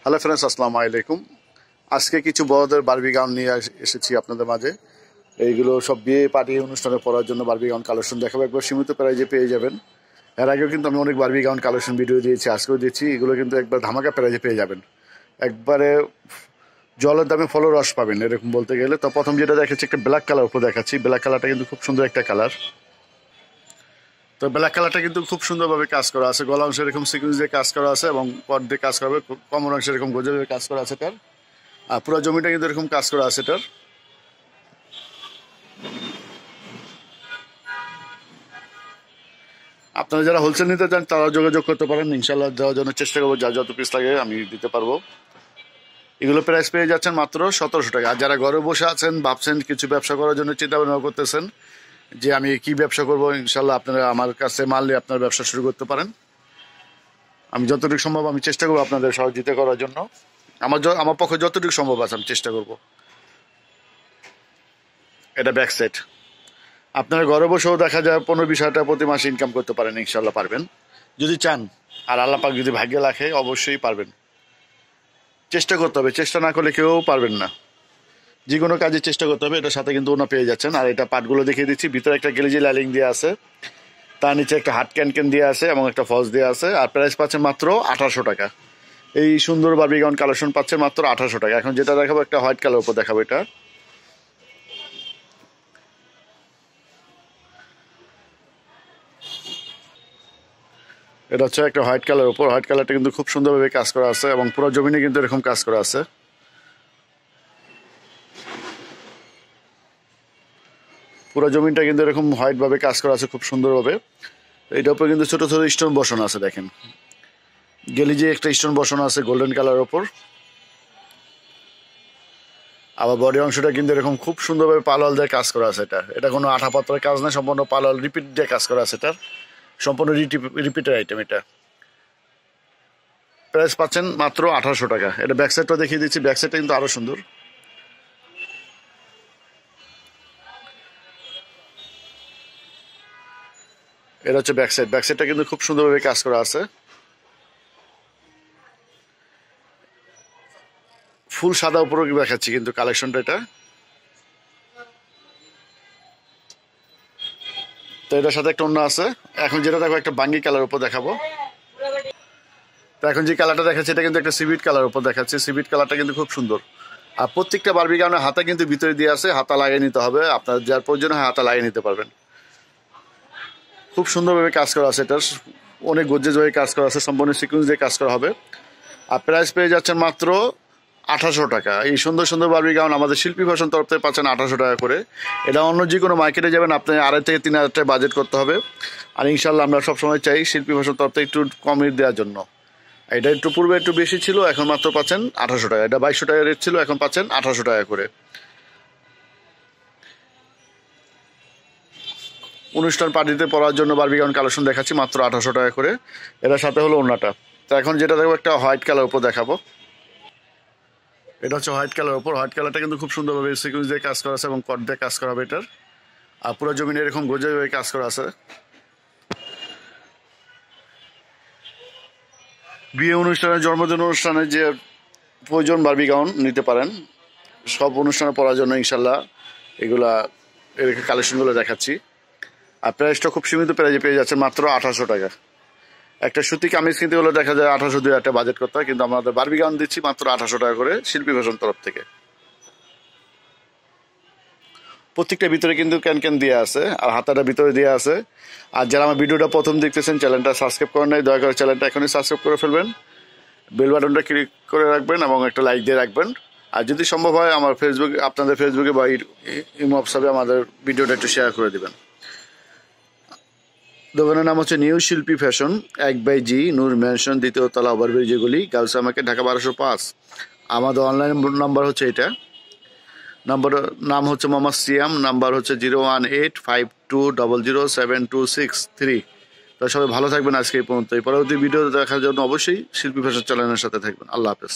Hello friends, আসসালামু আলাইকুম। আজকে কিছু বড়দের বারবি গাউন নিয়ে এসেছি আপনাদের মাঝে। এইগুলো সব বিয়ে পার্টি অনুষ্ঠানে পরার জন্য বারবি গাউন কালেকশন দেখাবো। একবার সীমিত প্রাইজে পেয়ে যাবেন। এর আগেও কিন্তু আমি অনেক বারবি গাউন কালেকশন ভিডিও দিয়েছি, আজকেও দিচ্ছি। এগুলো কিন্তু একবার ধামাকা প্রাইজে পেয়ে যাবেন। একবারে জলের দামে ফলের রস পাবেন এরকম বলতে গেলে। তো প্রথম যেটা দেখাচ্ছি একটা ব্ল্যাক কালার উপর দেখাচ্ছি। ব্ল্যাক কালারটা কিন্তু খুব সুন্দর একটা কালার। তো ব্ল্যাক কালারটা কিন্তু খুব সুন্দরভাবে কাজ করা আছে। গলা অংশে এরকম সিকুয়েন্স দিয়ে কাজ করা আছে এবং পট দিয়ে কাজ করা হবে। কমর অংশে এরকম গজলের কাজ করা আছে এটার। আর পুরো জমিটা কিন্তু এরকম কাজ করা আছে এটার। আপনারা যারা হোলসেল নিতে চান তারা যোগাযোগ করতে পারেন। ইনশাল্লাহ দেওয়ার জন্য চেষ্টা করবো, যা যত পিস লাগে আমি দিতে পারবো। এগুলো প্রাইস পেয়ে যাচ্ছেন মাত্র 1700 টাকা। আর যারা ঘরে বসে আছেন, ভাবছেন কিছু ব্যবসা করার জন্য চিন্তা ভাবনা করতেছেন যে আমি কি ব্যবসা করবো, ইনশাল্লাহ আপনারা আমার কাছে মাল নিয়ে আপনার ব্যবসা শুরু করতে পারেন। আমি যতটুকু সম্ভব আমি চেষ্টা করবো আপনাদের সহযোগিতা করার জন্য। আমার পক্ষে যতটুকু সম্ভব আছে আমি চেষ্টা করব। এটা ব্যাক সাইড। আপনার ঘরে বসেও দেখা যায় 15-20 হাজার টাকা প্রতি মাসে ইনকাম করতে পারেন, ইনশাল্লাহ পারবেন যদি চান। আর আল্লাহ পাক যদি ভাগ্যে রাখে অবশ্যই পারবেন। চেষ্টা করতে হবে, চেষ্টা না করলে কেউ পারবেন না। যে কোনো কাজে চেষ্টা করতে হবে। এটার সাথে কিন্তু ওনা পেয়ে যাচ্ছেন। আর এটা পাটগুলো দেখিয়ে দিচ্ছি। ভিতরে একটা গেলিজি লাইলিং দিয়ে আছে, তার নিচে একটা হাট ক্যান দিয়ে আছে এবং একটা ফলস দিয়ে আছে। আর প্রাইস পাচ্ছেন মাত্র 1800 টাকা। এই সুন্দর বারবি গাউন কালেকশন পাচ্ছেন মাত্র 1800 টাকা। এখন যেটা দেখাবো একটা হোয়াইট কালার উপর দেখাবো। এটা হচ্ছে একটা হোয়াইট কালার উপর। হোয়াইট কালারটা কিন্তু খুব সুন্দরভাবে কাজ করা আছে এবং পুরো জমিনে কিন্তু এরকম কাজ করা আছে। পুরো জমিনটা কিন্তু এরকম হোয়াইট ভাবে কাজ করা আছে খুব সুন্দরভাবে। এটার উপর কিন্তু ছোট ছোট স্টোন বসানো আছে, দেখেন গেলিজি একটা স্টোন বসানো আছে গোল্ডেন কালার উপর। আবার বডি অংশটা কিন্তু এরকম খুব সুন্দরভাবে পালোয়াল দিয়ে কাজ করা আছে। এটা কোনো আঠা পাত্রের কাজ না, সম্পূর্ণ পালোয়াল রিপিট দিয়ে কাজ করা আছে। এটার সম্পূর্ণ রিপিটের আইটেম। এটা প্রাইস পাচ্ছেন মাত্র 1800 টাকা। এটা ব্যাক সাইডটা দেখিয়ে দিচ্ছি। ব্যাক সাইডটা কিন্তু আরো সুন্দর। এটা হচ্ছে ব্যাক সাইড। ব্যাক সাইডটা কিন্তু খুব সুন্দরভাবে কাজ করা আছে। ফুল সাদা উপরে দেখাচ্ছি কিন্তু কালেকশনটা এটা। তো এটার সাথে একটা অন্য আছে। এখন যেটা দেখো একটা বাঙ্গি কালার উপর দেখাবো। তো এখন যে কালারটা দেখাচ্ছি এটা কিন্তু একটা সিভিট কালার উপর দেখাচ্ছি। সিভিট কালারটা কিন্তু খুব সুন্দর। আর প্রত্যেকটা বারবি গাউনের হাতা কিন্তু ভিতরে দিয়ে আছে। হাতা লাগিয়ে নিতে হবে, আপনার যার প্রয়োজন হয় হাতা লাগিয়ে নিতে পারবেন। খুব সুন্দরভাবে কাজ করা আছে। এটা অনেক গর্জিয়াস ভাবে কাজ করা আছে, সম্পূর্ণ সিকুয়েন্স দিয়ে কাজ করা হবে। আর প্রাইস পেয়ে যাচ্ছেন মাত্র 1800 টাকা। এই সুন্দর সুন্দর বারবি গাউন আমাদের শিল্পী ফ্যাশন তরফ থেকে পাচ্ছেন 1800 টাকা করে। এটা অন্য যে কোনো মার্কেটে যাবেন আপনি 2500 থেকে 3000 টাকা বাজেট করতে হবে। আর ইনশাল্লাহ আমরা সবসময় চাই শিল্পী ফ্যাশন তরফ থেকে একটু কম রেট দেওয়ার জন্য। এটা একটু পূর্বে একটু বেশি ছিল, এখন মাত্র পাচ্ছেন 1800 টাকা। এটা 2200 টাকা রেট ছিল, এখন পাচ্ছেন 1800 টাকা করে। অনুষ্ঠান পার্টিতে পরার জন্য বারবি গাউন কালেকশন দেখাচ্ছি মাত্র 1800 টাকা করে। এটার সাথে হলো ওড়নাটা। তো এখন যেটা দেখবো একটা হোয়াইট কালার উপর দেখাবো। এটা হচ্ছে হোয়াইট কালার উপর। হোয়াইট কালারটা কিন্তু খুব সুন্দরভাবে সিকুয়েন্স দিয়ে কাজ করা আছে এবং কট দিয়ে কাজ করা হবে এটার। আর পুরো জমিনে এরকম গজেভাবে কাজ করা আছে। বিয়ে অনুষ্ঠানে, জন্মদিন অনুষ্ঠানে যে প্রয়োজন বারবি গাউন নিতে পারেন। সব অনুষ্ঠানে পরার জন্য ইনশাল্লাহ এগুলা কালেকশনগুলো দেখাচ্ছি। আর প্রাইসটা খুব সীমিত প্রাইজে পেয়ে যাচ্ছেন মাত্র 1800 টাকা। একটা সুতি কামিজ কিনতে হলে দেখা যায় 1800-2000 টাকা বাজেট করতে হয়, কিন্তু আমাদের বারবি গাউন দিচ্ছি মাত্র 1800 টাকা করে শিল্পী ফ্যাশন তরফ থেকে। প্রত্যেকটা ভিতরে কিন্তু ক্যান দিয়ে আছে আর হাতাটা ভিতরে দিয়ে আছে। আর যারা আমার ভিডিওটা প্রথম দেখতেছেন, চ্যানেলটা সাবস্ক্রাইব করেন নাই, দয়া করে চ্যানেলটা এখনই সাবস্ক্রাইব করে ফেলবেন। বেল বাটনটা ক্লিক করে রাখবেন এবং একটা লাইক দিয়ে রাখবেন। আর যদি সম্ভব হয় আমার আপনাদের ফেসবুকে বা ইমো হোয়াটসঅ্যাপে আমাদের ভিডিওটা একটু শেয়ার করে দিবেন। দোকানের নাম হচ্ছে নিউ শিল্পী ফ্যাশন, 1/G নূর ম্যানশন, 2য় তলা, ওভারব্রিজ যেগুলি, গার্লস মার্কেট, ঢাকা 1205। আমাদের অনলাইন নাম্বার হচ্ছে এটা। নাম হচ্ছে মোহাম্মদ সিয়াম। নাম্বার হচ্ছে 01852007263। তো সবাই ভালো থাকবেন। আজকে এই পর্যন্ত। এই পরবর্তী ভিডিও দেখার জন্য অবশ্যই শিল্পী ফ্যাশন চ্যানেলের সাথে থাকবেন। আল্লাহ হাফেজ।